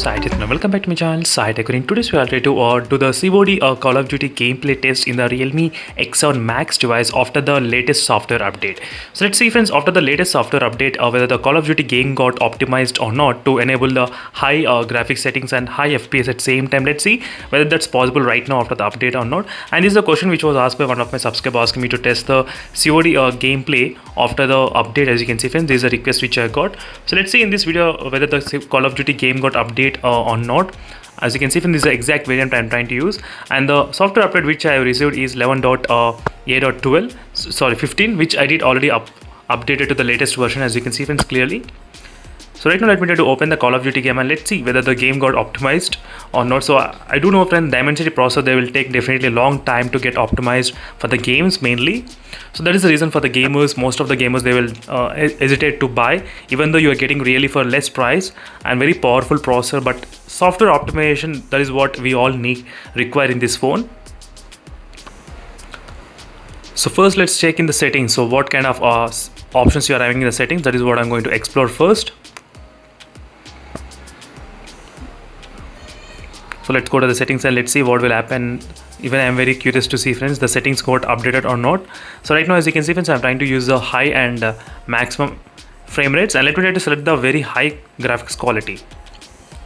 Sahitech and welcome back to my channel Sahitech. In today's video I'll try to do the COD Call of Duty gameplay test in the Realme X7 Max device after the latest software update. So let's see friends, after the latest software update whether the Call of Duty game got optimized or not to enable the high graphics settings and high FPS at same time. Let's see whether that's possible right now after the update or not. And this is a question which was asked by one of my subscribers asking me to test the COD gameplay after the update. As you can see friends, this is a request which I got. So let's see in this video whether the Call of Duty game got update or not. As you can see from this is the exact variant I'm trying to use, and the software update which I have received is 11.8.12 sorry 15, which I did already updated to the latest version, as you can see friends clearly. So right now let me try to open the Call of Duty game and let's see whether the game got optimized or not. So I do know friends, Dimensity processor, they will take definitely a long time to get optimized for the games mainly. So that is the reason for the gamers, most of the gamers, they will hesitate to buy, even though you are getting really for less price and very powerful processor. But software optimization, that is what we all require in this phone. So first let's check in the settings. So what kind of options you are having in the settings, that is what I'm going to explore first. So let's go to the settings and let's see what will happen. Even I am very curious to see friends, the settings got updated or not. So right now as you can see friends, I'm trying to use the high and maximum frame rates, and let me try to select the very high graphics quality.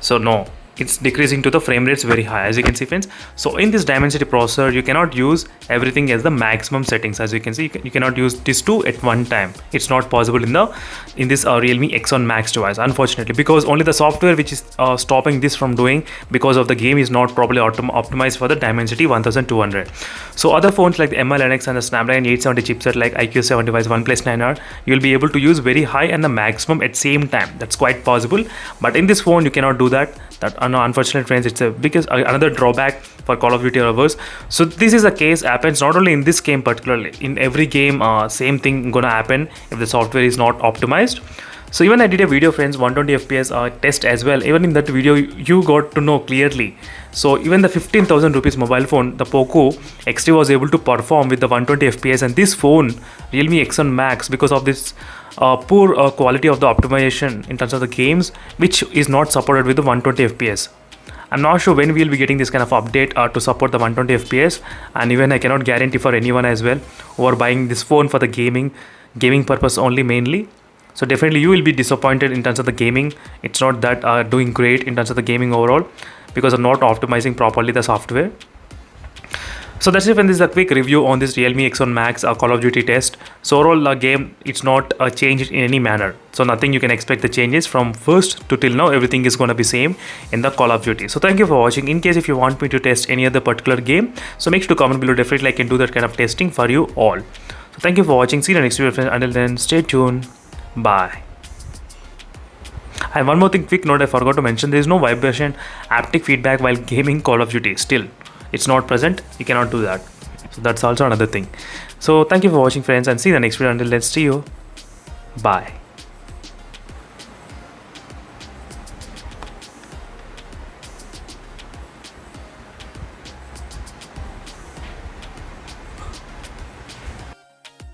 So no, it's decreasing to the frame rates very high, as you can see friends. So in this Dimensity processor you cannot use everything as the maximum settings. As you can see, you cannot use these two at one time. It's not possible in this Realme X7 Max device, unfortunately, because only the software which is stopping this from doing, because of the game is not properly optimized for the Dimensity 1200. So other phones like the MI/Linux and the Snapdragon 870 chipset like iQ7 device, OnePlus 9R, you will be able to use very high and the maximum at same time. That's quite possible, but in this phone you cannot do that. Unfortunately friends, it's a biggest another drawback for Call of Duty lovers. So this is a case happens not only in this game, particularly in every game, same thing gonna happen if the software is not optimized. So even I did a video friends, 120 fps test as well. Even in that video you got to know clearly. So even the 15,000 rupees mobile phone, the Poco X3, was able to perform with the 120 fps, and this phone Realme X7 Max, because of this poor quality of the optimization in terms of the games, which is not supported with the 120 fps. I'm not sure when we'll be getting this kind of update to support the 120 fps, and even I cannot guarantee for anyone as well who are buying this phone for the gaming purpose only mainly. So definitely you will be disappointed in terms of the gaming. It's not that doing great in terms of the gaming overall, because of not optimizing properly the software. So that's it, and this is a quick review on this Realme X7 Max Call of Duty test. So overall game, it's not changed in any manner. So nothing you can expect the changes from first to till now. Everything is going to be same in the Call of Duty. So thank you for watching. In case if you want me to test any other particular game, so make sure to comment below. Definitely I can do that kind of testing for you all. So thank you for watching. See you in the next video friends. Until then, stay tuned. Bye. And one more thing, quick note I forgot to mention, there is no vibration haptic feedback while gaming Call of Duty. Still, it's not present. You cannot do that. So that's also another thing. So thank you for watching friends, and see you in the next video. Until then, see you. Bye.